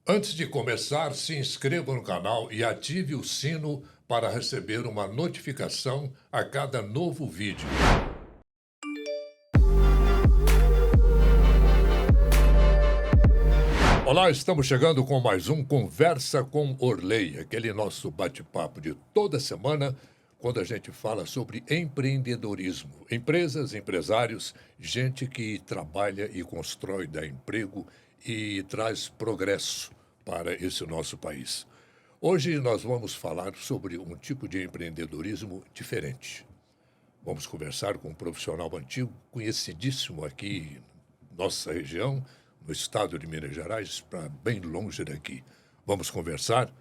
Antes de começar, se inscreva no canal e ative o sino para receber uma notificação a cada novo vídeo. Olá, estamos chegando com mais um Conversa com Orley, aquele nosso bate-papo de toda semana, quando a gente fala sobre empreendedorismo. Empresas, empresários, gente que trabalha e constrói, dá emprego e traz progresso para esse nosso país. Hoje nós vamos falar sobre um tipo de empreendedorismo diferente. Vamos conversar com um profissional antigo, conhecidíssimo aqui em nossa região, no estado de Minas Gerais, para bem longe daqui. Vamos conversar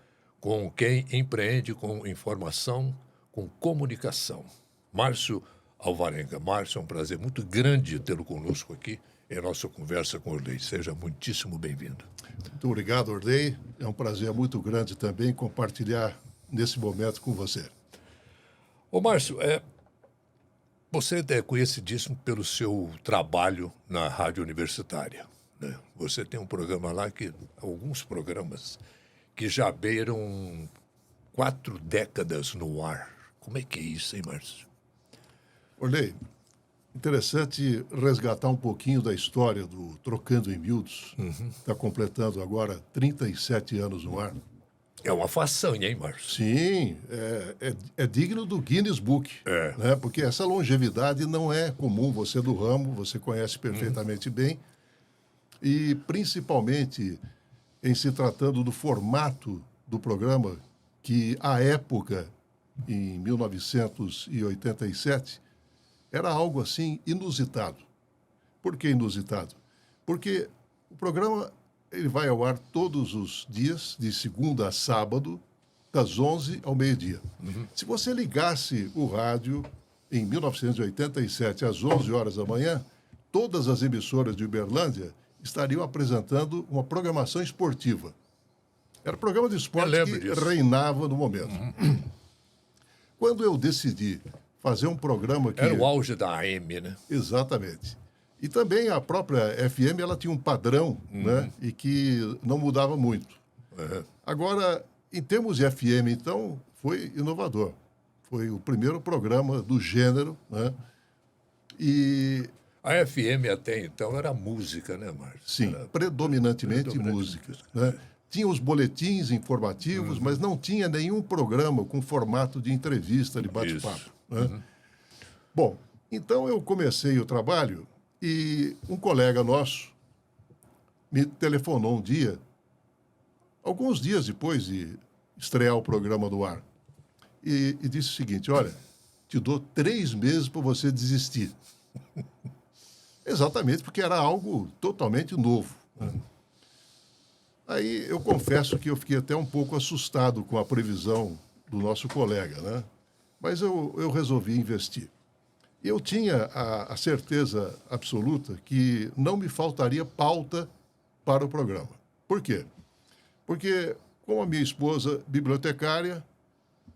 com quem empreende com informação, com comunicação. Márcio Alvarenga. Márcio, é um prazer muito grande tê-lo conosco aqui em nossa Conversa com Orley. Seja muitíssimo bem-vindo. Muito obrigado, Orley. É um prazer muito grande também compartilhar nesse momento com você. Ô, Márcio, você é conhecidíssimo pelo seu trabalho na Rádio Universitária, né? Você tem um programa lá, alguns programas, que já beiram 4 décadas no ar. Como é que é isso, hein, Márcio? Orley, interessante resgatar um pouquinho da história do Trocando em Miúdos. Está completando agora 37 anos no ar. É uma façanha, hein, Márcio? Sim, é digno do Guinness Book, né? Porque essa longevidade não é comum. Você do ramo, você conhece perfeitamente bem. E, principalmente, em se tratando do formato do programa, que, à época, em 1987, era algo, assim, inusitado. Por que inusitado? Porque o programa ele vai ao ar todos os dias, de segunda a sábado, das 11 ao meio-dia. Se você ligasse o rádio em 1987, às 11 horas da manhã, todas as emissoras de Uberlândia estariam apresentando uma programação esportiva. Era o programa de esporte que reinava no momento. Quando eu decidi fazer um programa que... Era o auge da AM, né? Exatamente. E também a própria FM, ela tinha um padrão, né? E que não mudava muito. Agora, em termos de FM, então, foi inovador. Foi o primeiro programa do gênero, né? E... A FM até então era música, né, Márcio? Sim, predominantemente música, né? Tinha os boletins informativos, mas não tinha nenhum programa com formato de entrevista, de bate-papo, né? Bom, então eu comecei o trabalho e um colega nosso me telefonou um dia, alguns dias depois de estrear o programa do ar, e disse o seguinte: olha, te dou 3 meses para você desistir. Exatamente, porque era algo totalmente novo, né? Aí eu confesso que eu fiquei até um pouco assustado com a previsão do nosso colega, né? Mas eu resolvi investir. Eu tinha a certeza absoluta que não me faltaria pauta para o programa. Por quê? Porque, com a minha esposa bibliotecária,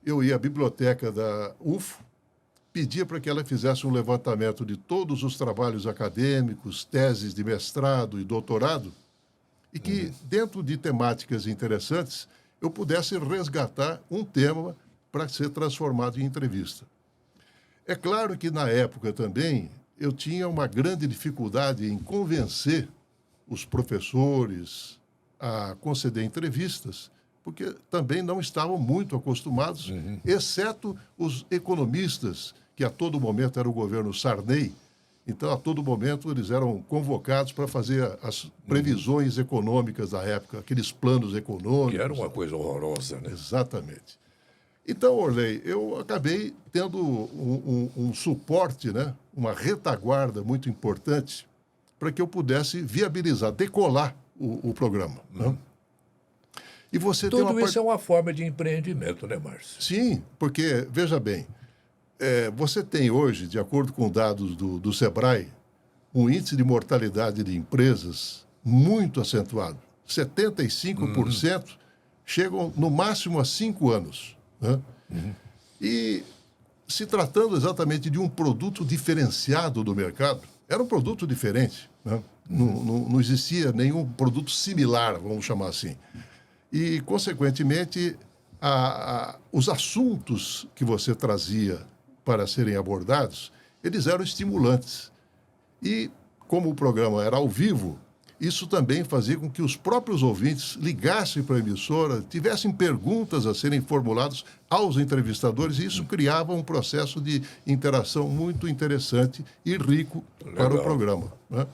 eu ia à biblioteca da UFO, pedia para que ela fizesse um levantamento de todos os trabalhos acadêmicos, teses de mestrado e doutorado, e que, dentro de temáticas interessantes, eu pudesse resgatar um tema para ser transformado em entrevista. É claro que, na época também, eu tinha uma grande dificuldade em convencer os professores a conceder entrevistas, porque também não estavam muito acostumados, exceto os economistas, que a todo momento era o governo Sarney. Então, a todo momento, eles eram convocados para fazer as previsões econômicas da época, aqueles planos econômicos. Que era uma coisa horrorosa, né? Exatamente. Então, Orley, eu acabei tendo um suporte, né? Uma retaguarda muito importante para que eu pudesse viabilizar, decolar o programa, né? E você Tudo isso é uma forma de empreendimento, né, Márcio? Sim, porque, veja bem, você tem hoje, de acordo com dados do Sebrae, um índice de mortalidade de empresas muito acentuado. 75% chegam no máximo a 5 anos, né? E se tratando exatamente de um produto diferenciado do mercado, era um produto diferente, né? Não existia nenhum produto similar, vamos chamar assim. E, consequentemente, os assuntos que você trazia para serem abordados, eles eram estimulantes. E, como o programa era ao vivo, isso também fazia com que os próprios ouvintes ligassem para a emissora, tivessem perguntas a serem formuladas aos entrevistadores, e isso criava um processo de interação muito interessante e rico para o programa, né?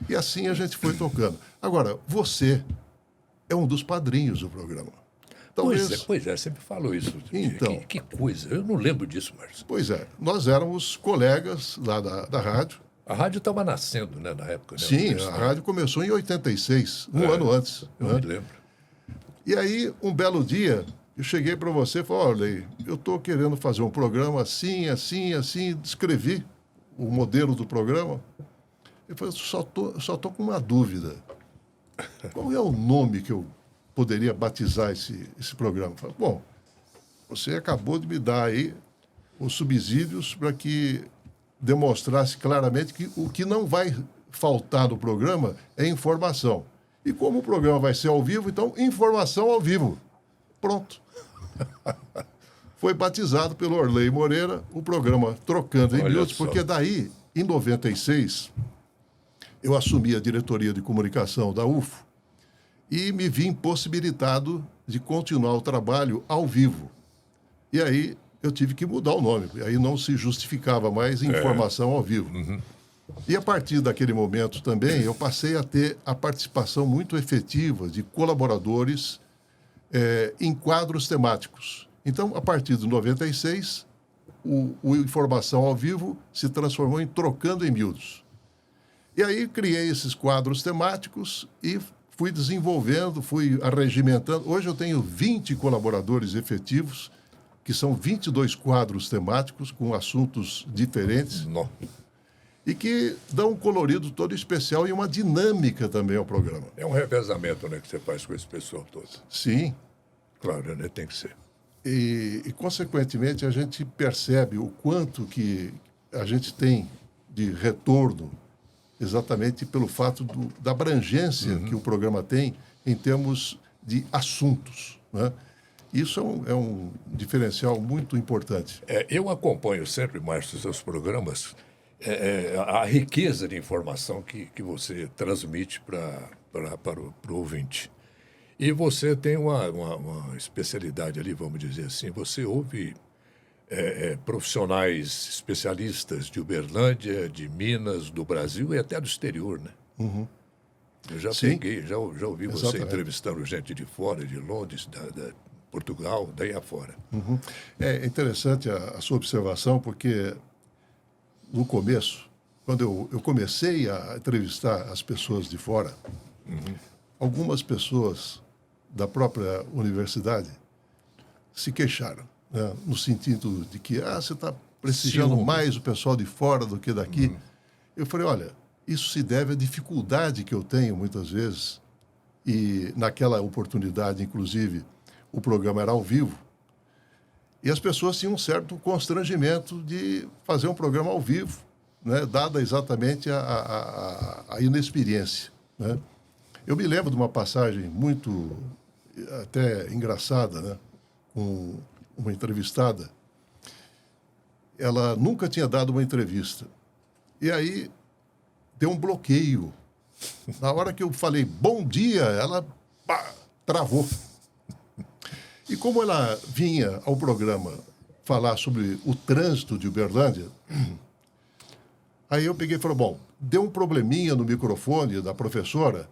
E assim a gente foi tocando. Agora, você é um dos padrinhos do programa. Talvez... Pois é, sempre falou isso. Então, que coisa, eu não lembro disso, Márcio. Pois é, nós éramos colegas lá da rádio. A rádio estava nascendo, né, na época. Né? Sim, a rádio começou em 86, um ano antes. Eu né? me lembro. E aí, um belo dia, eu cheguei para você e falei, olha, eu estou querendo fazer um programa assim, assim, assim, descrevi o modelo do programa. Eu falei, só tô com uma dúvida. Qual é o nome que eu poderia batizar esse programa? Eu falei, bom, você acabou de me dar aí os subsídios para que demonstrasse claramente que o que não vai faltar no programa é informação. E como o programa vai ser ao vivo, então, informação ao vivo. Pronto. Foi batizado pelo Orley Moreira o programa Trocando em Miúdos, porque daí, em 96, eu assumi a diretoria de comunicação da UFO e me vi impossibilitado de continuar o trabalho ao vivo. E aí eu tive que mudar o nome, aí não se justificava mais informação ao vivo. Uhum. E a partir daquele momento também, eu passei a ter a participação muito efetiva de colaboradores em quadros temáticos. Então, a partir de 96, o Informação ao Vivo se transformou em Trocando em Miúdos. E aí criei esses quadros temáticos e fui desenvolvendo, fui arregimentando. Hoje eu tenho 20 colaboradores efetivos, que são 22 quadros temáticos com assuntos diferentes. Não. E que dão um colorido todo especial e uma dinâmica também ao programa. É um revezamento, né, que você faz com esse pessoal todo. Sim. Claro, né, tem que ser. E, consequentemente, a gente percebe o quanto que a gente tem de retorno exatamente pelo fato da abrangência que o programa tem em termos de assuntos, né? Isso é um diferencial muito importante. Eu acompanho sempre, Márcio, seus programas, a riqueza de informação que você transmite para o ouvinte. E você tem uma especialidade ali, vamos dizer assim, você ouve profissionais especialistas de Uberlândia, de Minas, do Brasil e até do exterior, né? Uhum. Eu já Sim. peguei, já ouvi você Exatamente. entrevistando gente de fora, de Londres, da Portugal, daí afora. Uhum. É interessante a sua observação, porque no começo, quando eu comecei a entrevistar as pessoas de fora, algumas pessoas da própria universidade se queixaram, né? No sentido de que você está prestigiando Ciúme. mais o pessoal de fora do que daqui. Eu falei, olha, isso se deve à dificuldade que eu tenho muitas vezes, e naquela oportunidade, inclusive, o programa era ao vivo, e as pessoas tinham um certo constrangimento de fazer um programa ao vivo, né, dada exatamente a inexperiência, né? Eu me lembro de uma passagem muito até engraçada, né, com uma entrevistada. Ela nunca tinha dado uma entrevista. E aí deu um bloqueio. Na hora que eu falei bom dia, ela travou. E como ela vinha ao programa falar sobre o trânsito de Uberlândia, aí eu peguei e falei, bom, deu um probleminha no microfone da professora,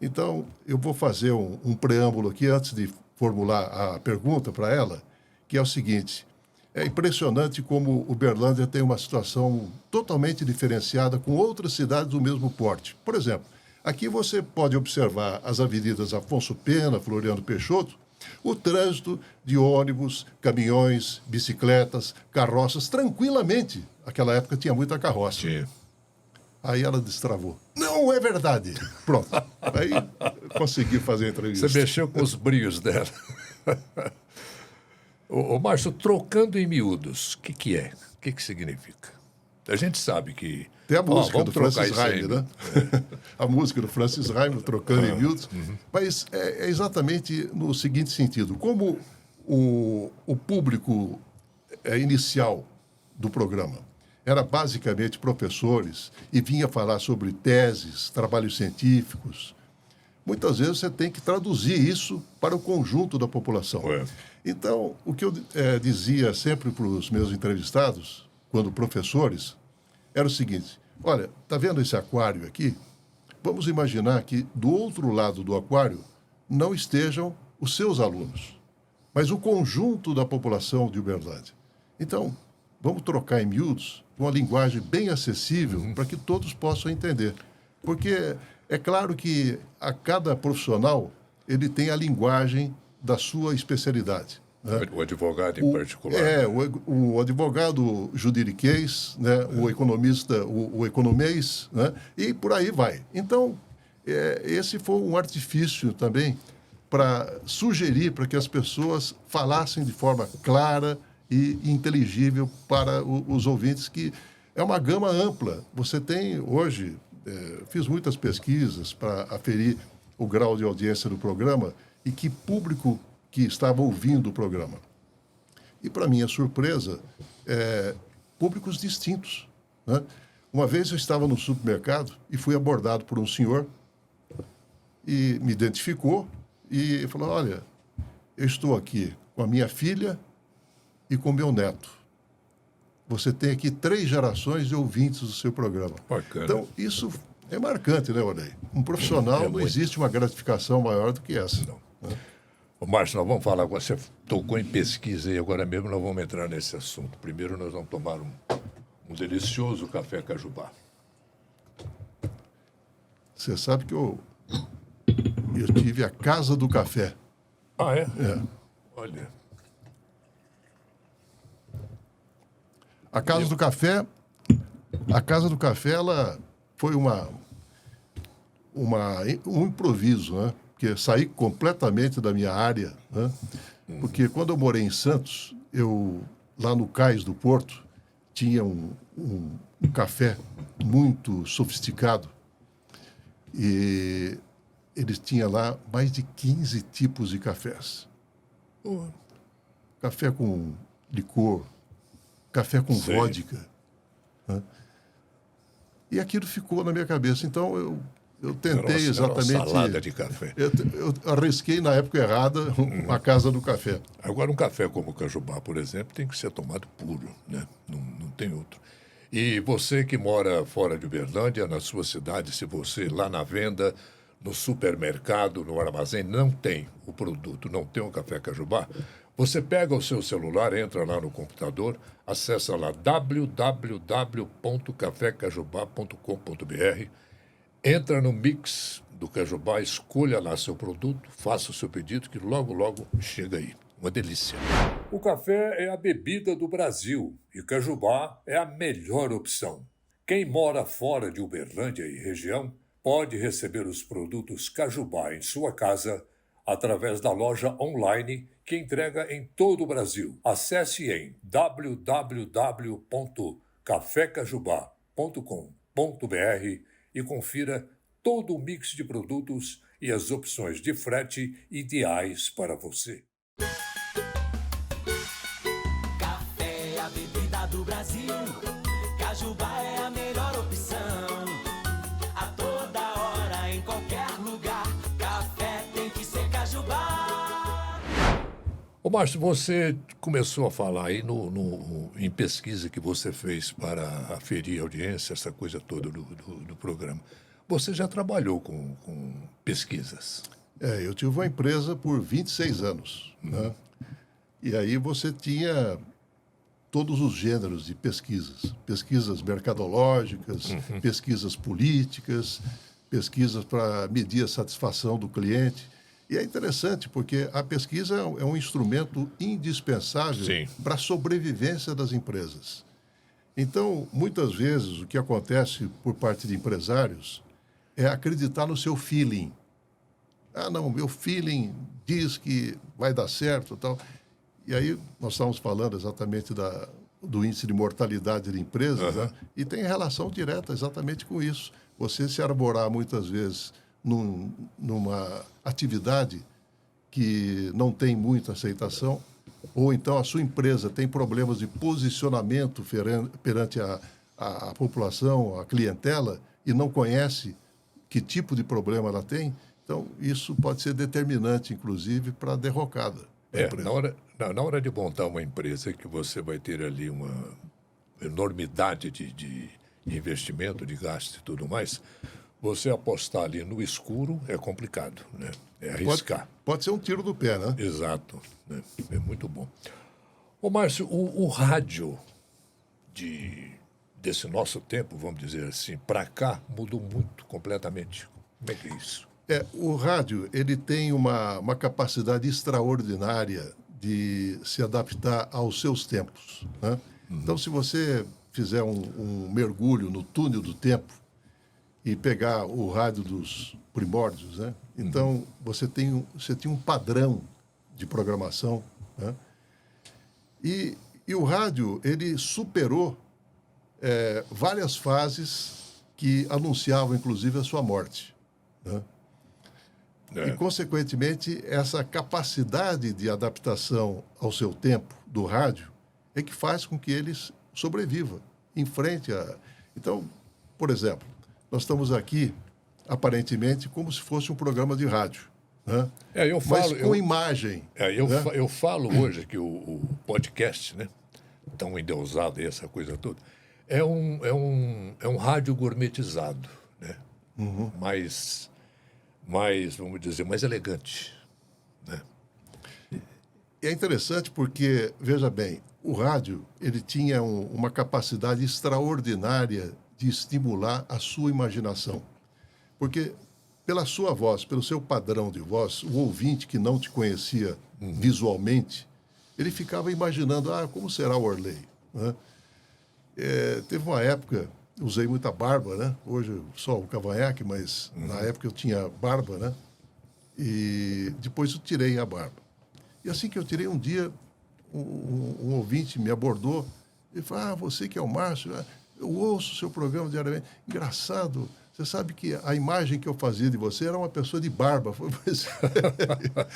então eu vou fazer um preâmbulo aqui antes de formular a pergunta para ela, que é o seguinte: é impressionante como Uberlândia tem uma situação totalmente diferenciada com outras cidades do mesmo porte. Por exemplo, aqui você pode observar as avenidas Afonso Pena, Floriano Peixoto, o trânsito de ônibus, caminhões, bicicletas, carroças, tranquilamente. Naquela época tinha muita carroça. Sim. Aí ela destravou. Não é verdade. Pronto. Aí consegui fazer a entrevista. Você mexeu com os brios dela. Ô, Márcio, trocando em miúdos, o que é? O que significa? A gente sabe que... Tem a música do trocar Francis isso aí, Raime, né? A música do Francis Raime, trocando em miúdos. Mas é exatamente no seguinte sentido. Como o público inicial do programa era basicamente professores e vinha falar sobre teses, trabalhos científicos, muitas vezes você tem que traduzir isso para o conjunto da população. Então, o que eu dizia sempre para os meus entrevistados, quando professores, era o seguinte: olha, está vendo esse aquário aqui? Vamos imaginar que do outro lado do aquário não estejam os seus alunos, mas o conjunto da população de Uberlândia. Então, vamos trocar em miúdos uma linguagem bem acessível para que todos possam entender. Porque é claro que a cada profissional ele tem a linguagem da sua especialidade. Né? O advogado em particular. O advogado judiriquês, né? O economista, o economês, né? E por aí vai. Então, esse foi um artifício também para sugerir para que as pessoas falassem de forma clara e inteligível para os ouvintes, que é uma gama ampla. Você tem hoje, fiz muitas pesquisas para aferir o grau de audiência do programa e que público que estava ouvindo o programa. E, para minha surpresa, públicos distintos. Né? Uma vez eu estava no supermercado e fui abordado por um senhor e me identificou e falou: olha, eu estou aqui com a minha filha e com meu neto. Você tem aqui 3 gerações de ouvintes do seu programa. Bacana. Então, isso é marcante, né, Olei? Um profissional, não existe uma gratificação maior do que essa. Não. Ô, Márcio, nós vamos falar agora. Você tocou em pesquisa e agora mesmo nós vamos entrar nesse assunto. Primeiro nós vamos tomar um delicioso café Cajubá. Você sabe que eu tive a Casa do Café. Ah, é? É. Olha. A Casa do Café, ela foi um improviso, né? Porque saí completamente da minha área, né? Porque quando eu morei em Santos, lá no Cais do Porto, tinha um café muito sofisticado e eles tinham lá mais de 15 tipos de cafés. Café com licor, café com vodka. Né? E aquilo ficou na minha cabeça. Então, eu tentei exatamente... Era uma salada de café. Eu arrisquei na época errada a Casa do Café. Agora, um café como o Cajubá, por exemplo, tem que ser tomado puro, né? Não tem outro. E você que mora fora de Uberlândia, na sua cidade, se você lá na venda, no supermercado, no armazém, não tem o produto, não tem um café Cajubá, você pega o seu celular, entra lá no computador, acessa lá www.cafecajubá.com.br, entra no mix do Cajubá, escolha lá seu produto, faça o seu pedido, que logo, logo chega aí. Uma delícia. O café é a bebida do Brasil e Cajubá é a melhor opção. Quem mora fora de Uberlândia e região pode receber os produtos Cajubá em sua casa através da loja online que entrega em todo o Brasil. Acesse em www.cafecajubá.com.br e confira todo o mix de produtos e as opções de frete ideais para você. Café é a bebida do Brasil. Cajubá é a melhor opção. A toda hora, em qualquer lugar, café tem que ser Cajubá. Ô, Márcio, você começou a falar aí em pesquisa que você fez para aferir a audiência, essa coisa toda do programa. Você já trabalhou com pesquisas? Eu tive uma empresa por 26 anos. Né? E aí você tinha todos os gêneros de pesquisas. Pesquisas mercadológicas, pesquisas políticas, pesquisas para medir a satisfação do cliente. E é interessante porque a pesquisa é um instrumento indispensável para a sobrevivência das empresas. Então, muitas vezes, o que acontece por parte de empresários é acreditar no seu feeling. Ah, não, meu feeling diz que vai dar certo e tal. E aí nós estávamos falando exatamente do índice de mortalidade de empresas, né? E tem relação direta exatamente com isso. Você se arborar muitas vezes numa atividade que não tem muita aceitação, ou então a sua empresa tem problemas de posicionamento perante a população, a clientela, e não conhece que tipo de problema ela tem, então isso pode ser determinante, inclusive, para a derrocada da empresa. Na hora de montar uma empresa que você vai ter ali uma enormidade de investimento, de gasto e tudo mais, você apostar ali no escuro é complicado, né? É arriscar. Pode ser um tiro do pé, né? Exato, né? É muito bom. Ô, Márcio, o rádio desse nosso tempo, vamos dizer assim, para cá, mudou muito, completamente. Como é que é isso? O rádio, ele tem uma capacidade extraordinária de se adaptar aos seus tempos, né? Então, se você fizer um mergulho no túnel do tempo e pegar o rádio dos primórdios, né? Então, você tinha um padrão de programação, né? E o rádio, ele superou várias fases que anunciavam, inclusive, a sua morte, né? E, consequentemente, essa capacidade de adaptação ao seu tempo do rádio é que faz com que eles sobrevivam em frente a... Então, por exemplo, nós estamos aqui, aparentemente, como se fosse um programa de rádio, né? Mas com imagem. Né? Eu falo hoje que o podcast, né, tão endeusado aí, essa coisa toda, é um rádio gourmetizado, né? Mais, vamos dizer, mais elegante, né? É interessante porque, veja bem, o rádio ele tinha uma capacidade extraordinária de estimular a sua imaginação. Porque, pela sua voz, pelo seu padrão de voz, o ouvinte que não te conhecia visualmente, ele ficava imaginando, como será o Orley, né? Teve uma época, usei muita barba, né? Hoje só o cavanhaque, mas na época eu tinha barba, né? E depois eu tirei a barba. E assim que eu tirei, um dia, um ouvinte me abordou e falou, você que é o Márcio, eu ouço o seu programa diariamente. Engraçado, você sabe que a imagem que eu fazia de você era uma pessoa de barba.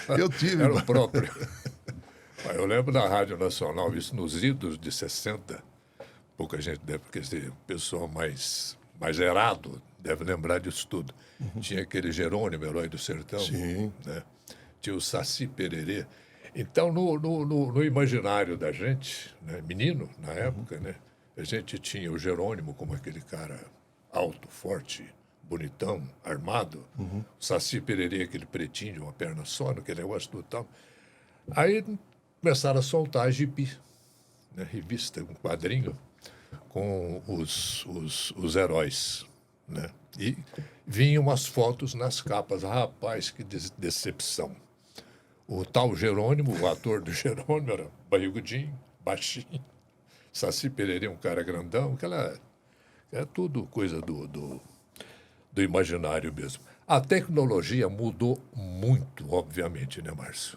Eu tive. Era o próprio. Eu lembro da Rádio Nacional, isso nos idos de 60. Pouca gente deve, porque esse pessoal mais errado deve lembrar disso tudo. Tinha aquele Jerônimo, Herói do Sertão. Sim. Né? Tinha o Saci Pererê. Então, no imaginário da gente, né, menino, na época, né, a gente tinha o Jerônimo como aquele cara alto, forte, bonitão, armado. O Saci Pererê, aquele pretinho de uma perna só, aquele negócio do tal. Aí começaram a soltar a Gibi, né, revista, um quadrinho, com os heróis, né? E vinham umas fotos nas capas. Rapaz, que decepção. O tal Jerônimo, o ator do Jerônimo, era barrigudinho, baixinho. Saci Pererê, um cara grandão. É tudo coisa do imaginário mesmo. A tecnologia mudou muito, obviamente, né, Márcio?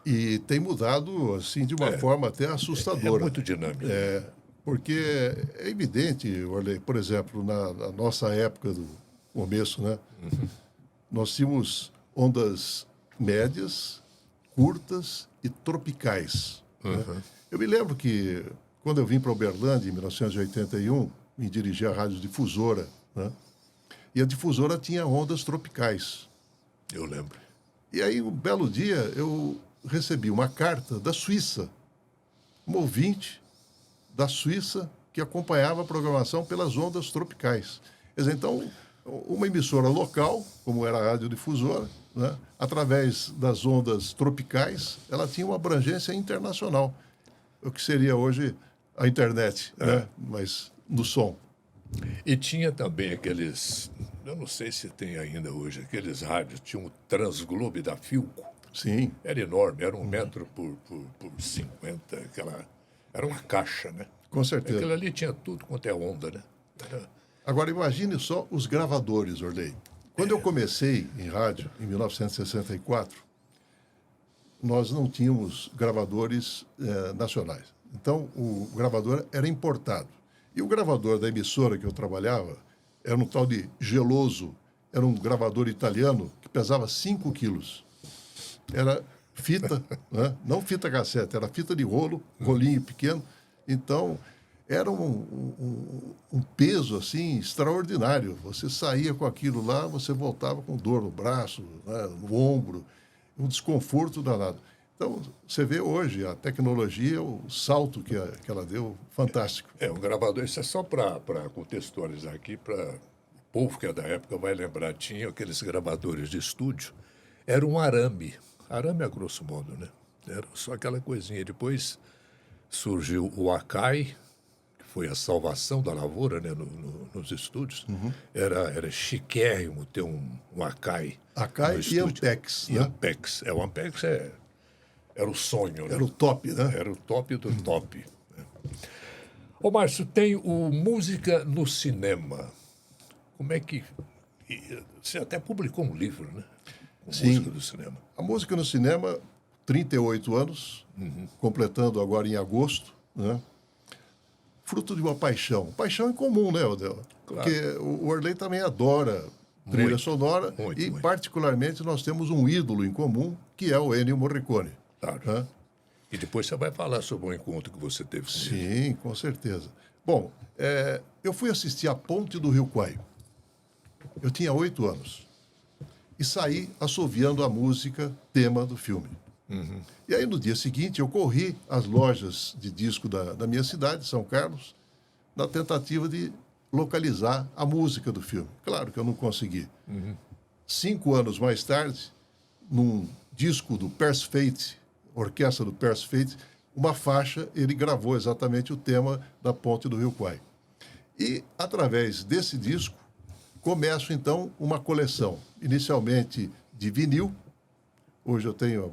E tem mudado, assim, de uma forma até assustadora. É muito dinâmico. Porque é evidente, Orley, por exemplo, na nossa época do começo, né? Nós tínhamos ondas médias, curtas e tropicais. Né? Eu me lembro que, quando eu vim para Uberlândia, em 1981, me dirigi à Rádio Difusora, né? E a Difusora tinha ondas tropicais. Eu lembro. E aí, um belo dia, eu recebi uma carta da Suíça, um ouvinte da Suíça que acompanhava a programação pelas ondas tropicais. Quer dizer, então, uma emissora local, como era a Rádio Difusora, né, através das ondas tropicais, ela tinha uma abrangência internacional, o que seria hoje a internet, né, mas no som. E tinha também aqueles, eu não sei se tem ainda hoje, aqueles rádios, tinha um Transglobe da Philco. Sim. Era enorme, era 1 metro por 50, era uma caixa, né? Com certeza. Aquilo ali tinha tudo quanto é onda, né? Agora, imagine só os gravadores, Orley. Quando eu comecei em rádio, em 1964, nós não tínhamos gravadores nacionais. Então, o gravador era importado. E o gravador da emissora que eu trabalhava era um tal de Geloso. Era um gravador italiano que pesava 5 quilos. Era fita, né? Não fita cassete, era fita de rolo, rolinho pequeno. Então, era um peso, assim, extraordinário. Você saía com aquilo lá, você voltava com dor no braço, né? No ombro, um desconforto danado. Então, você vê hoje a tecnologia, o salto que ela deu, fantástico. Um gravador, isso é só para contextualizar aqui, para o povo que é da época vai lembrar, tinha aqueles gravadores de estúdio, era um arame a grosso modo, né? Era só aquela coisinha. Depois surgiu o Akai, que foi a salvação da lavoura, né, nos estúdios. Era chiquérrimo ter um Akai. Akai e Ampex. E Ampex. O Ampex era o sonho, né? Era o top, né? Era o top do top. Né? Ô, Márcio, tem o Música no Cinema. Como é que... Você até publicou um livro, né? Com Sim. música do cinema. A música no cinema, 38 anos, completando agora em agosto, né? Fruto de uma paixão. Paixão em comum, né, Odel? Claro. Porque o Orley também adora trilha Muito, sonora muito, e, muito. particularmente, nós temos um ídolo em comum, que é o Ennio Morricone. Claro. Né? E depois você vai falar sobre o encontro que você teve com ele. Sim, com certeza. Bom, eu fui assistir A Ponte do Rio Kwai. Eu tinha 8 anos. E saí assoviando a música tema do filme. E aí, no dia seguinte, eu corri às lojas de disco da minha cidade, São Carlos, na tentativa de localizar a música do filme. Claro que eu não consegui. 5 anos mais tarde, num disco do Percy Fate, orquestra do Percy Fate, uma faixa, ele gravou exatamente o tema da Ponte do Rio Kwai. E, através desse disco, começo, então, uma coleção, inicialmente de vinil. Hoje eu tenho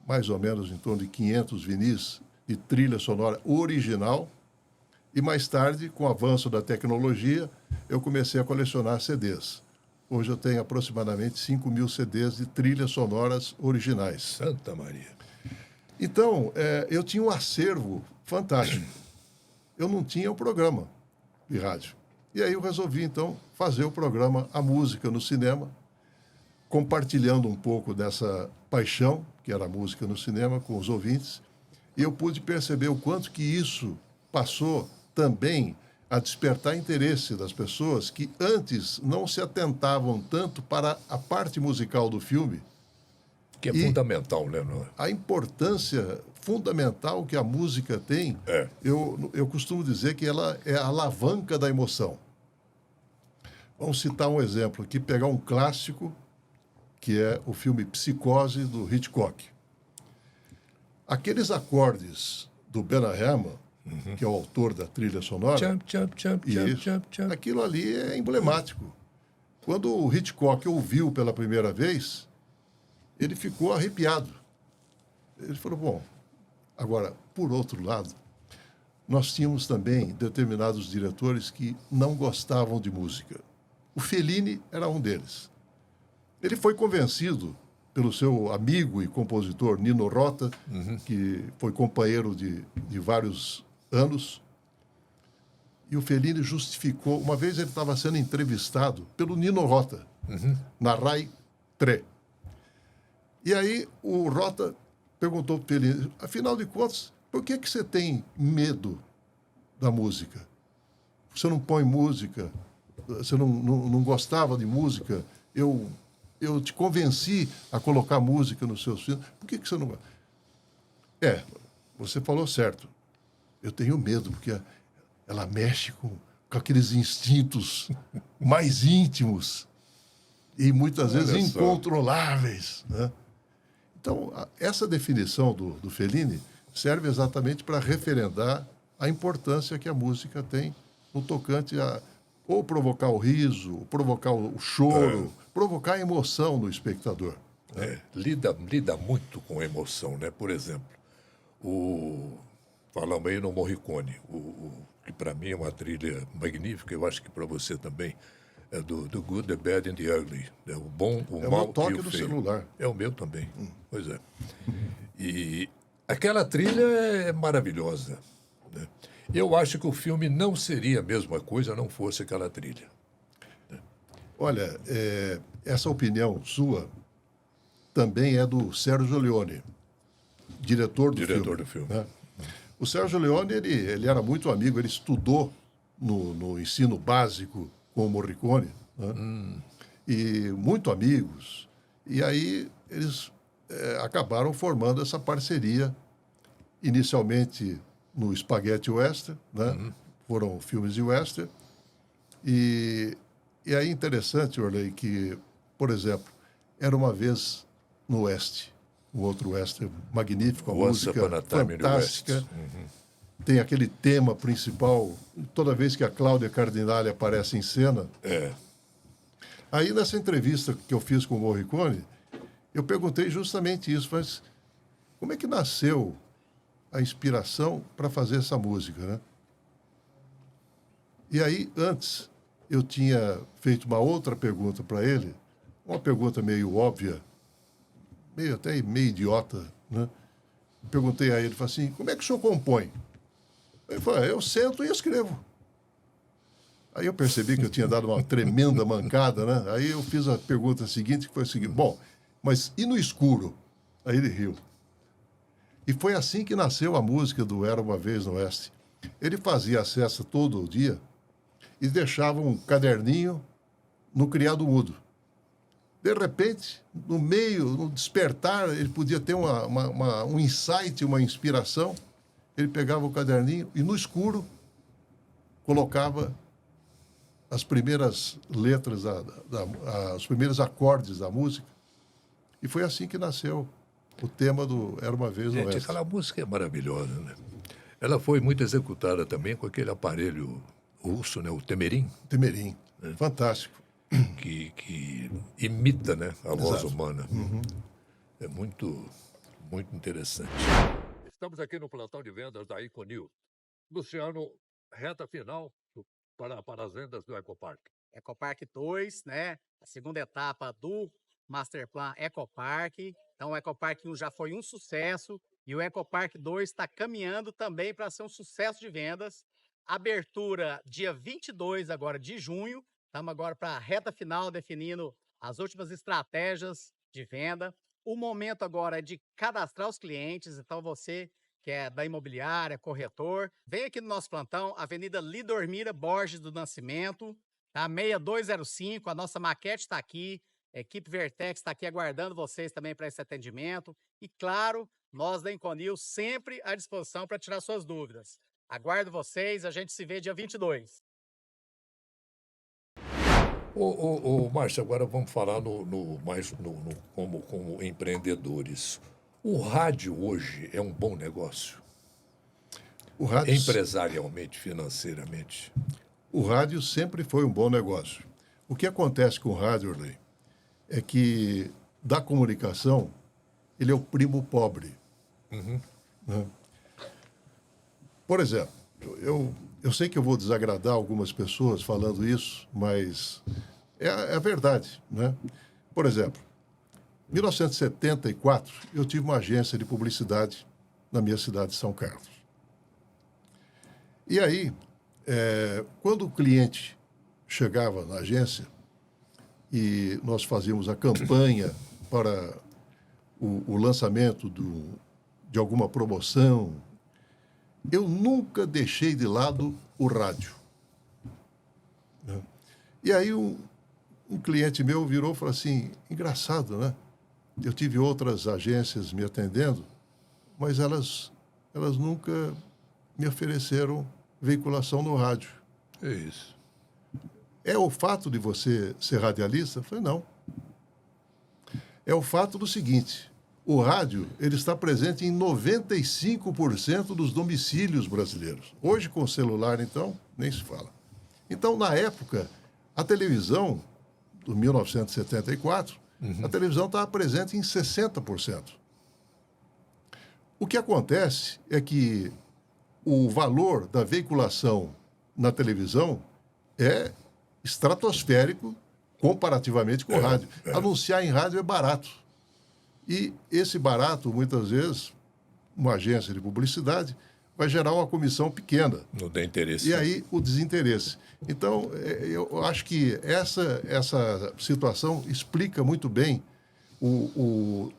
mais ou menos em torno de 500 vinis de trilha sonora original. E mais tarde, com o avanço da tecnologia, eu comecei a colecionar CDs. Hoje eu tenho aproximadamente 5.000 CDs de trilhas sonoras originais. Santa Maria. Então, eu tinha um acervo fantástico. Eu não tinha um programa de rádio. E aí eu resolvi, então, fazer o programa A Música no Cinema, compartilhando um pouco dessa paixão, que era a música no cinema, com os ouvintes. E eu pude perceber o quanto que isso passou também a despertar interesse das pessoas que antes não se atentavam tanto para a parte musical do filme, Que é fundamental, né? a importância fundamental que a música tem. Eu costumo dizer que ela é a alavanca da emoção. Vamos citar um exemplo aqui, pegar um clássico, que é o filme Psicose, do Hitchcock. Aqueles acordes do Bernard Herrmann, que é o autor da trilha sonora, Jump, jump, jump, jump, isso, jump, jump. aquilo ali é emblemático. Quando o Hitchcock ouviu pela primeira vez, ele ficou arrepiado. Ele falou, bom, agora, por outro lado, nós tínhamos também determinados diretores que não gostavam de música. O Fellini era um deles. Ele foi convencido pelo seu amigo e compositor Nino Rota, que foi companheiro de vários anos. E o Fellini justificou... Uma vez ele estava sendo entrevistado pelo Nino Rota, na Rai 3. E aí o Rota perguntou para o Fellini, afinal de contas, por que você tem medo da música? Você não põe música? Você não gostava de música? Eu te convenci a colocar música nos seus filmes. Por que você não gosta? Você falou certo. Eu tenho medo, porque ela mexe com aqueles instintos mais íntimos e muitas vezes incontroláveis, né? Então, essa definição do Fellini serve exatamente para referendar a importância que a música tem no tocante a ou provocar o riso, ou provocar o choro, provocar a emoção no espectador. Lida muito com emoção, né? Por exemplo, falamos aí no Morricone, que para mim é uma trilha magnífica, eu acho que para você também, é do Good, the Bad and the Ugly. É o bom, o mal meu toque e o do feio. celular. É o meu também. Pois é. E aquela trilha é maravilhosa. Eu acho que o filme não seria a mesma coisa não fosse aquela trilha. Olha, essa opinião sua também é do Sérgio Leone, diretor do filme. Né? O Sérgio Leone, ele era muito amigo, ele estudou no ensino básico com o Morricone, né? E muito amigos. E aí eles acabaram formando essa parceria, inicialmente no Spaghetti Western, né? Foram filmes de western. E aí interessante, Orley, que, por exemplo, Era Uma Vez no Oeste, um outro western magnífico, a Once música Upon a Time in the West. fantástica. Tem aquele tema principal, toda vez que a Cláudia Cardinale aparece em cena. Aí, nessa entrevista que eu fiz com o Morricone, eu perguntei justamente isso, mas como é que nasceu a inspiração para fazer essa música, né? E aí, antes, eu tinha feito uma outra pergunta para ele, uma pergunta meio óbvia, até meio idiota, né? Perguntei a ele, falei assim, como é que o senhor compõe? Ele falou, eu sento e escrevo. Aí eu percebi que eu tinha dado uma tremenda mancada, né? Aí eu fiz a pergunta seguinte, que foi o seguinte, bom, mas e no escuro? Aí ele riu. E foi assim que nasceu a música do Era Uma Vez no Oeste. Ele fazia a cesta todo dia e deixava um caderninho no criado mudo. De repente, no meio, no despertar, ele podia ter um insight, uma inspiração. Ele pegava o caderninho e, no escuro, colocava as primeiras letras, os primeiros acordes da música. E foi assim que nasceu o tema do Era Uma Vez no Gente, Oeste. aquela música é maravilhosa, né? Ela foi muito executada também com aquele aparelho russo, né? O Temerim, Temerim. Fantástico. que imita, né, a voz Exato. humana. É muito, muito interessante. Estamos aqui no plantão de vendas da Econil. Luciano, reta final para as vendas do Ecopark. Ecopark 2, né? A segunda etapa do Masterplan Ecopark. Então, o Ecopark 1 já foi um sucesso e o Ecopark 2 está caminhando também para ser um sucesso de vendas. Abertura dia 22 agora de junho. Estamos agora para a reta final, definindo as últimas estratégias de venda. O momento agora é de cadastrar os clientes. Então, você que é da imobiliária, corretor, vem aqui no nosso plantão, Avenida Lidormira Borges do Nascimento, tá? 6205, a nossa maquete está aqui, a equipe Vertex está aqui aguardando vocês também para esse atendimento. E, claro, nós da Inconil sempre à disposição para tirar suas dúvidas. Aguardo vocês, a gente se vê dia 22. Márcio, agora vamos falar como empreendedores. O rádio hoje é um bom negócio? O rádio, Empresarialmente, financeiramente? o rádio sempre foi um bom negócio. O que acontece com o rádio, Orley, é que da comunicação, ele é o primo pobre. Né? Por exemplo, eu sei que eu vou desagradar algumas pessoas falando isso, mas é a verdade, né? Por exemplo, em 1974, eu tive uma agência de publicidade na minha cidade de São Carlos. E aí, quando o cliente chegava na agência e nós fazíamos a campanha para o lançamento de alguma promoção, eu nunca deixei de lado o rádio. Né? E aí um cliente meu virou e falou assim, engraçado, né? Eu tive outras agências me atendendo, mas elas nunca me ofereceram veiculação no rádio. É isso. É o fato de você ser radialista? Eu falei, não. É o fato do seguinte, o rádio ele está presente em 95% dos domicílios brasileiros. Hoje, com o celular, então, nem se fala. Então, na época, a televisão, de 1974, a televisão estava presente em 60%. O que acontece é que o valor da veiculação na televisão é estratosférico comparativamente com o rádio. Anunciar em rádio é barato. E esse barato, muitas vezes, uma agência de publicidade vai gerar uma comissão pequena. Não tem interesse. E aí o desinteresse. Então, eu acho que essa situação explica muito bem o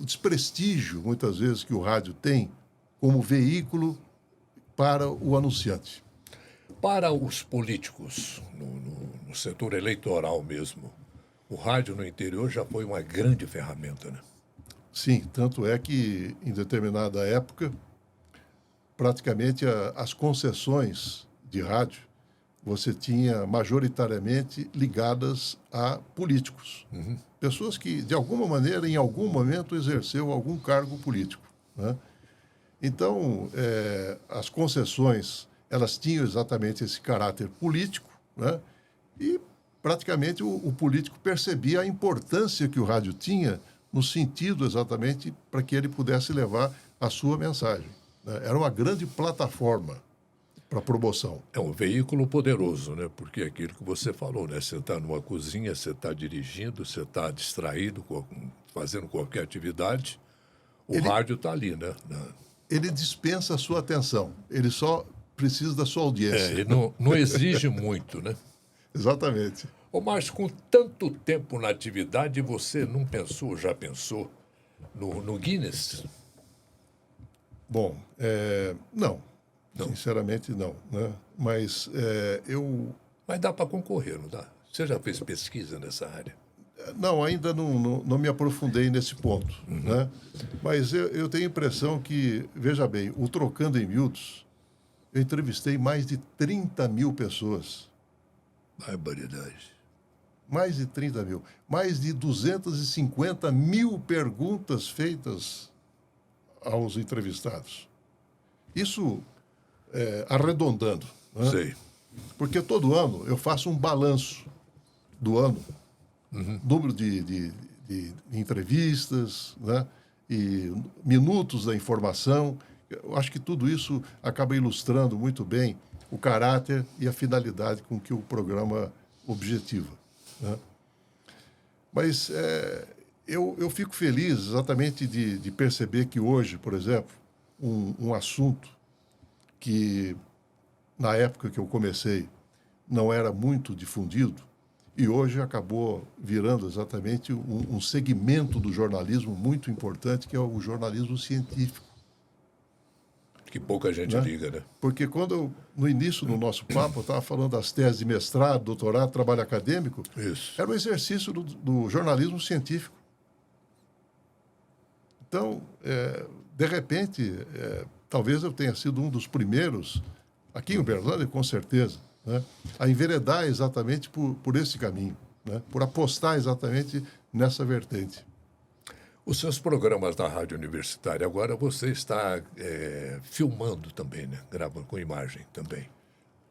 desprestígio, muitas vezes, que o rádio tem como veículo para o anunciante. Para os políticos, no setor eleitoral mesmo, o rádio no interior já foi uma grande ferramenta, né? Sim, tanto é que, em determinada época, praticamente as concessões de rádio você tinha majoritariamente ligadas a políticos. Pessoas que, de alguma maneira, em algum momento, exerceu algum cargo político, né? Então, as concessões, elas tinham exatamente esse caráter político, né? E, praticamente, o político percebia a importância que o rádio tinha no sentido exatamente para que ele pudesse levar a sua mensagem, né? Era uma grande plataforma para promoção. É um veículo poderoso, né? Porque é aquilo que você falou, né? Você está numa cozinha, você está dirigindo, você está distraído, fazendo qualquer atividade, o rádio está ali, né? Ele dispensa a sua atenção, ele só precisa da sua audiência. Ele não exige muito, né? Exatamente. Ô, Márcio, com tanto tempo na atividade, você não pensou, já pensou no Guinness? Bom, não. Sinceramente, não, né? Mas Mas dá para concorrer, não dá? Você já fez pesquisa nessa área? Não, ainda não me aprofundei nesse ponto, né? Mas eu tenho a impressão que, veja bem, o Trocando em Miúdos, eu entrevistei mais de 30 mil pessoas. Barbaridade. Mais de 30 mil. Mais de 250 mil perguntas feitas aos entrevistados. Isso arredondando, né? Sei. Porque todo ano eu faço um balanço do ano, número de entrevistas, né? E minutos da informação. Eu acho que tudo isso acaba ilustrando muito bem o caráter e a finalidade com que o programa objetiva, né? Mas eu fico feliz exatamente de perceber que hoje, por exemplo, um assunto que na época que eu comecei não era muito difundido e hoje acabou virando exatamente um segmento do jornalismo muito importante, que é o jornalismo científico. Que pouca gente Né? liga, né? Porque no início do nosso papo, eu estava falando das teses de mestrado, doutorado, trabalho acadêmico, Isso. era um exercício do jornalismo científico. Então, de repente, talvez eu tenha sido um dos primeiros, aqui em Uberlândia, com certeza, né, a enveredar exatamente por esse caminho, né, por apostar exatamente nessa vertente. Os seus programas da Rádio Universitária, agora você está filmando também, né? Gravando com imagem também.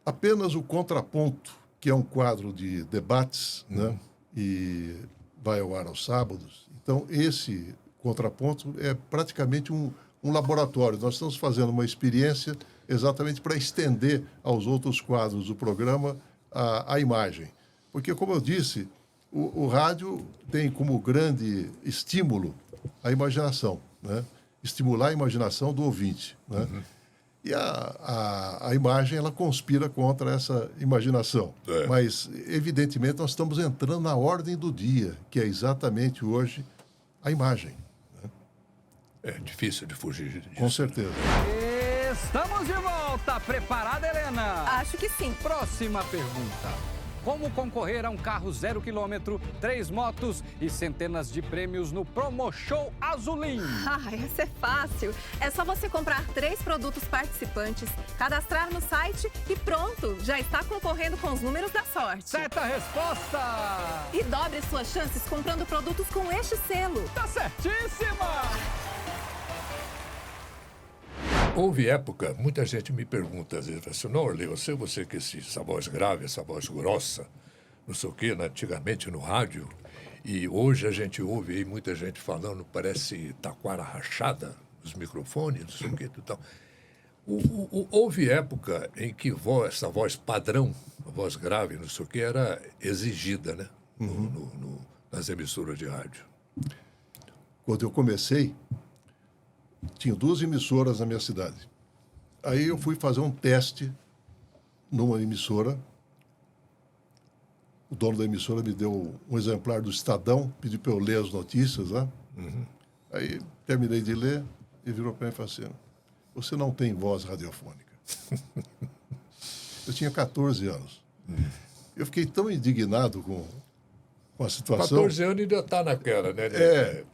Apenas o Contraponto, que é um quadro de debates, né, e vai ao ar aos sábados. Então, esse Contraponto é praticamente um laboratório. Nós estamos fazendo uma experiência exatamente para estender aos outros quadros do programa a imagem. Porque, como eu disse, o rádio tem como grande estímulo a imaginação, né? Estimular a imaginação do ouvinte, né? E a imagem, ela conspira contra essa imaginação. Mas, evidentemente, nós estamos entrando na ordem do dia, que é exatamente hoje a imagem. É difícil de fugir disso. Com certeza. Estamos de volta. Preparada, Helena? Acho que sim. Próxima pergunta. Como concorrer a um carro 0 km, 3 motos e centenas de prêmios no Promo Show Azulim? Essa é fácil. É só você comprar 3 produtos participantes, cadastrar no site e pronto, já está concorrendo com os números da sorte. Certa resposta! E dobre suas chances comprando produtos com este selo. Tá certíssima! Houve época, muita gente me pergunta, às vezes, assim, não, Orley, você que essa voz grave, essa voz grossa, não sei o quê, né, antigamente no rádio, e hoje a gente ouve aí muita gente falando, parece taquara rachada nos microfones, não sei o quê, e tal. Houve época em que essa voz padrão, a voz grave, não sei o quê, era exigida, né, nas emissoras de rádio. Quando eu comecei, tinha 2 emissoras na minha cidade. Aí eu fui fazer um teste numa emissora. O dono da emissora me deu um exemplar do Estadão, pediu para eu ler as notícias, né? Aí terminei de ler e virou para mim e falou assim: você não tem voz radiofônica. Eu tinha 14 anos. Eu fiquei tão indignado com a situação. 14 anos ainda está naquela, né?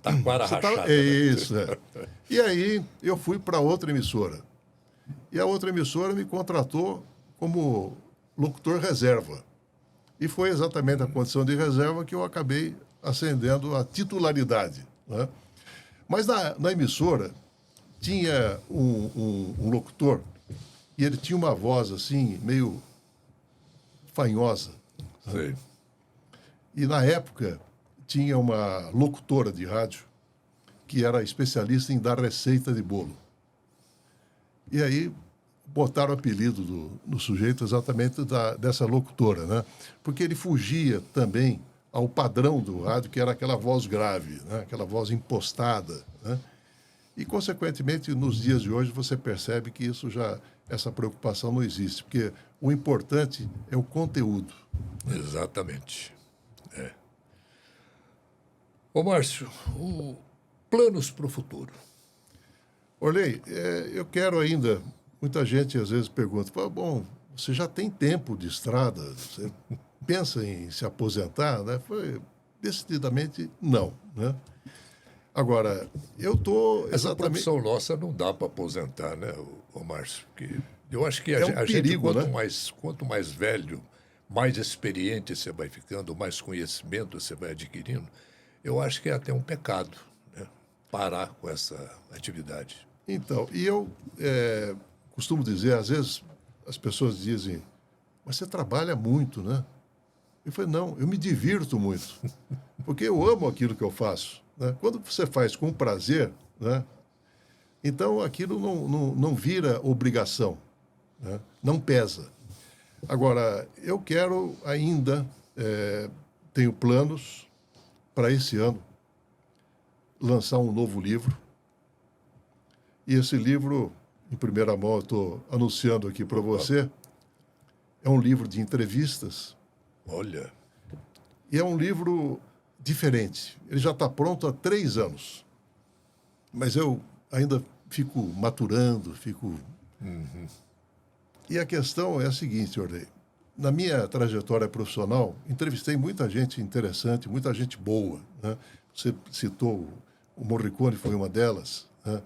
Taquara rachada. É isso, é. E aí eu fui para outra emissora. E a outra emissora me contratou como locutor reserva. E foi exatamente a condição de reserva que eu acabei ascendendo a titularidade, né? Mas na emissora tinha um locutor e ele tinha uma voz assim, meio fanhosa. Sei. E na época tinha uma locutora de rádio que era especialista em dar receita de bolo. E aí botaram o apelido no sujeito exatamente dessa locutora, né? Porque ele fugia também ao padrão do rádio, que era aquela voz grave, né? Aquela voz impostada, né? E, consequentemente, nos dias de hoje, você percebe que essa preocupação não existe, porque o importante é o conteúdo. Exatamente. Ô, Márcio, planos para o futuro. Orley, eu quero ainda... Muita gente às vezes pergunta, bom, você já tem tempo de estrada, você pensa em se aposentar, né? Foi decididamente não, né? Agora, eu estou Essa exatamente... profissão nossa não dá para aposentar, né, ô Márcio? Porque eu acho que a perigo, gente, né? quanto mais velho, mais experiente você vai ficando, mais conhecimento você vai adquirindo, eu acho que é até um pecado, né, parar com essa atividade. Então, e eu costumo dizer, às vezes as pessoas dizem, mas você trabalha muito, né? Eu falei, não, eu me divirto muito, porque eu amo aquilo que eu faço, né? Quando você faz com prazer, né? Então aquilo não vira obrigação, né? Não pesa. Agora, eu quero ainda, tenho planos para esse ano, lançar um novo livro. E esse livro, em primeira mão, eu estou anunciando aqui para você, é um livro de entrevistas. Olha. E é um livro diferente. Ele já está pronto há 3 anos. Mas eu ainda fico maturando, E a questão é a seguinte, Orley. Na minha trajetória profissional, entrevistei muita gente interessante, muita gente boa, né? Você citou o Morricone, foi uma delas, né?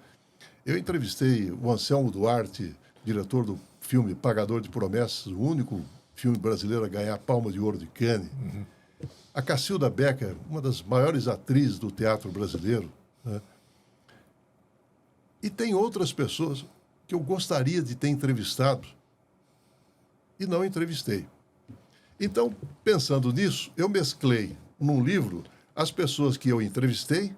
Eu entrevistei o Anselmo Duarte, diretor do filme Pagador de Promessas, o único filme brasileiro a ganhar a Palma de Ouro de Cannes. A Cacilda Becker, uma das maiores atrizes do teatro brasileiro, né? E tem outras pessoas que eu gostaria de ter entrevistado e não entrevistei. Então, pensando nisso, eu mesclei num livro as pessoas que eu entrevistei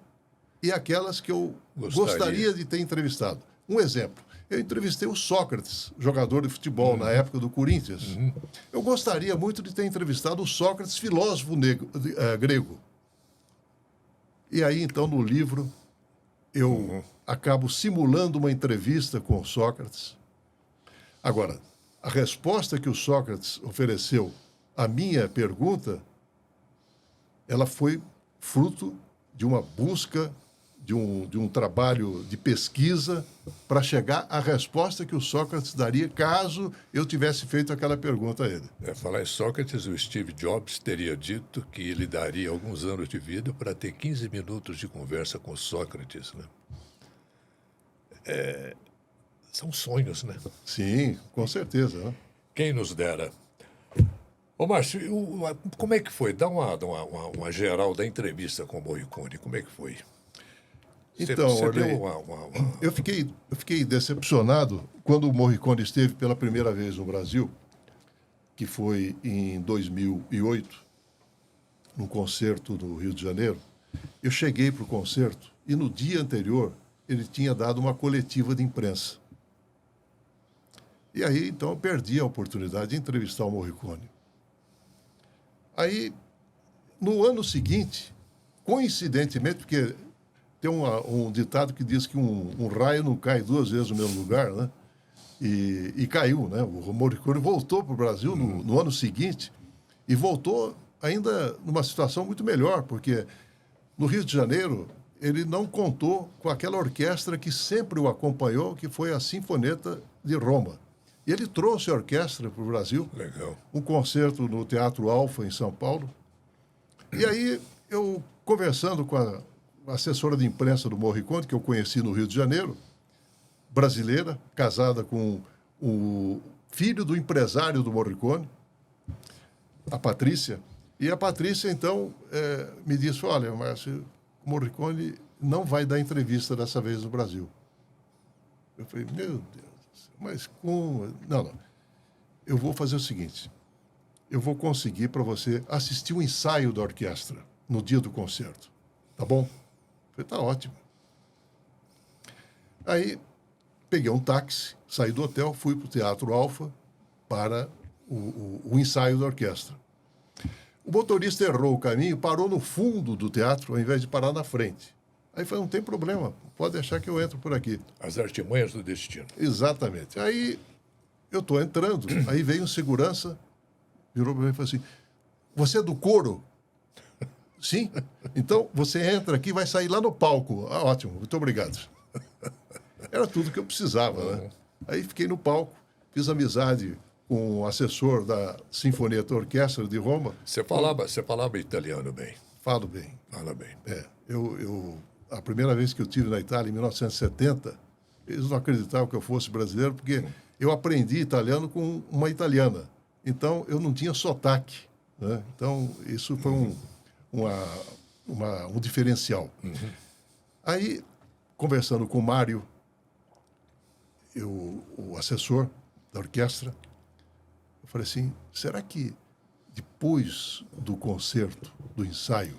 e aquelas que eu gostaria de ter entrevistado. Um exemplo, eu entrevistei o Sócrates, jogador de futebol na época do Corinthians. Eu gostaria muito de ter entrevistado o Sócrates, filósofo grego. E aí, então, no livro, eu acabo simulando uma entrevista com o Sócrates. Agora, a resposta que o Sócrates ofereceu à minha pergunta, ela foi fruto de uma busca, de um trabalho de pesquisa para chegar à resposta que o Sócrates daria caso eu tivesse feito aquela pergunta a ele. Falar em Sócrates, o Steve Jobs teria dito que ele daria alguns anos de vida para ter 15 minutos de conversa com Sócrates, né? São sonhos, né? Sim, com certeza, né? Quem nos dera. Ô, Márcio, como é que foi? Dá uma geral da entrevista com o Morricone. Como é que foi? Então, Orley, eu fiquei decepcionado quando o Morricone esteve pela primeira vez no Brasil, que foi em 2008, num concerto no Rio de Janeiro. Eu cheguei para o concerto e no dia anterior ele tinha dado uma coletiva de imprensa. E aí, então, eu perdi a oportunidade de entrevistar o Morricone. Aí, no ano seguinte, coincidentemente, porque tem um ditado que diz que um raio não cai 2 vezes no mesmo lugar, né? e caiu, né? O Morricone voltou para o Brasil no ano seguinte e voltou ainda numa situação muito melhor, porque no Rio de Janeiro ele não contou com aquela orquestra que sempre o acompanhou, que foi a Sinfonietta de Roma. E ele trouxe a orquestra para o Brasil. Legal. Um concerto no Teatro Alfa, em São Paulo. E aí, eu conversando com a assessora de imprensa do Morricone, que eu conheci no Rio de Janeiro, brasileira, casada com o filho do empresário do Morricone, a Patrícia. E a Patrícia, então, me disse, olha, Márcio, o Morricone não vai dar entrevista dessa vez no Brasil. Eu falei, meu Deus, mas como? Não. Eu vou fazer o seguinte, eu vou conseguir para você assistir o ensaio da orquestra no dia do concerto. Tá bom? Eu falei, tá ótimo. Aí, peguei um táxi, saí do hotel, fui para o Teatro Alfa para o ensaio da orquestra. O motorista errou o caminho, parou no fundo do teatro, ao invés de parar na frente. Aí falei, não tem problema, pode deixar que eu entro por aqui. As artimanhas do destino. Exatamente. Aí eu estou entrando, aí veio um segurança, virou para mim e falou assim, você é do coro? Sim. Então, você entra aqui e vai sair lá no palco. Ah, ótimo, muito obrigado. Era tudo que eu precisava, né? Aí fiquei no palco, fiz amizade com o assessor da Sinfonietta Orquestra de Roma. Você falava italiano bem. Falo bem. Fala bem. A primeira vez que eu estive na Itália, em 1970, eles não acreditavam que eu fosse brasileiro, porque eu aprendi italiano com uma italiana. Então, eu não tinha sotaque, né? Então, isso foi um diferencial. Aí, conversando com o Mário, o assessor da orquestra, eu falei assim, será que depois do concerto, do ensaio,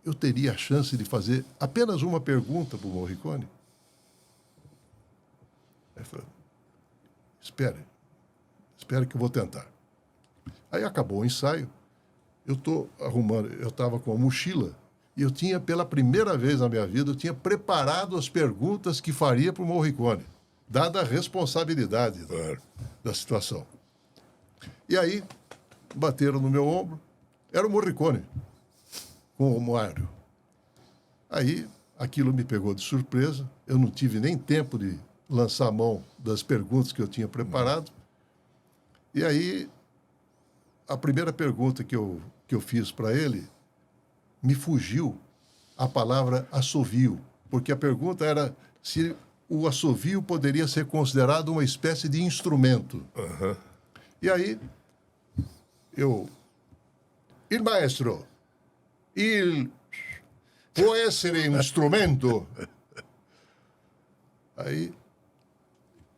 eu teria a chance de fazer apenas uma pergunta para o Morricone? Ele falou, espere que eu vou tentar. Aí acabou o ensaio, eu estava com a mochila e eu tinha, pela primeira vez na minha vida, eu tinha preparado as perguntas que faria para o Morricone, dada a responsabilidade da situação. E aí, bateram no meu ombro, era o Morricone, com o Mário. Aí, aquilo me pegou de surpresa, eu não tive nem tempo de lançar a mão das perguntas que eu tinha preparado. E aí, a primeira pergunta que eu fiz para ele, me fugiu a palavra assovio, porque a pergunta era se o assovio poderia ser considerado uma espécie de instrumento. E aí, il maestro, può essere un strumento? Aí,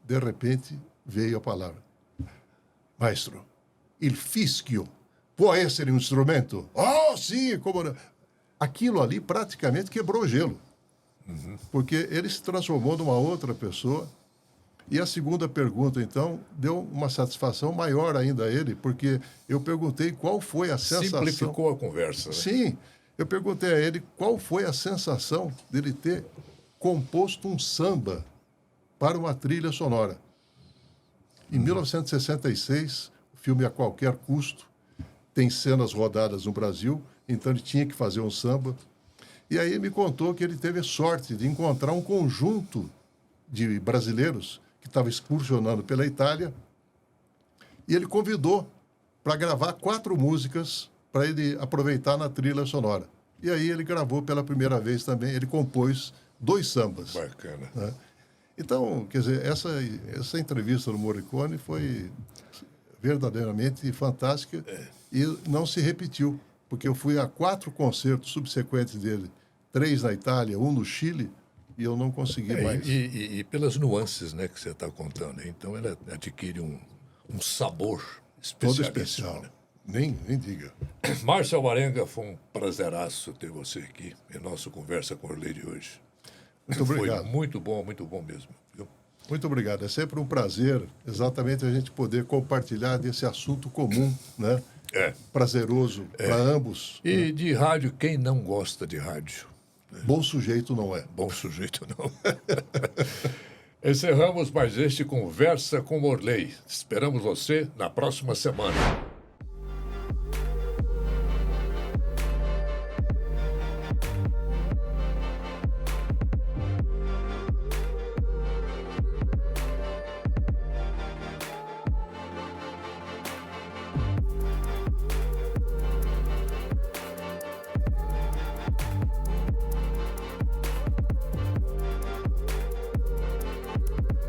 de repente, veio a palavra. Maestro, il fischio può essere un strumento? Oh, sim, como não? Aquilo ali praticamente quebrou o gelo. Porque ele se transformou numa outra pessoa. E a segunda pergunta, então, deu uma satisfação maior ainda a ele, porque eu perguntei qual foi a sensação... Simplificou a conversa, né? Sim, eu perguntei a ele qual foi a sensação dele ter composto um samba para uma trilha sonora. Em 1966, o filme A Qualquer Custo, tem cenas rodadas no Brasil, então ele tinha que fazer um samba. E aí ele me contou que ele teve a sorte de encontrar um conjunto de brasileiros que estava excursionando pela Itália, e ele convidou para gravar 4 músicas para ele aproveitar na trilha sonora. E aí ele gravou pela primeira vez também, ele compôs 2 sambas. Bacana. Né? Então, quer dizer, essa entrevista do Morricone foi verdadeiramente fantástica e não se repetiu, porque eu fui a 4 concertos subsequentes dele, 3 na Itália, 1 no Chile, e eu não consegui mais. E pelas nuances, né, que você está contando. Então, ela adquire um sabor Todo especial. especial. Nem diga. Márcio Alvarenga, foi um prazeraço ter você aqui em nossa conversa com o Orley de hoje. Muito obrigado. Foi muito bom mesmo. Viu? Muito obrigado. É sempre um prazer, exatamente, a gente poder compartilhar desse assunto comum, né? Prazeroso para ambos. E de rádio, quem não gosta de rádio? Bom sujeito não é. Bom sujeito, não. Encerramos mais este Conversa com Morley. Esperamos você na próxima semana.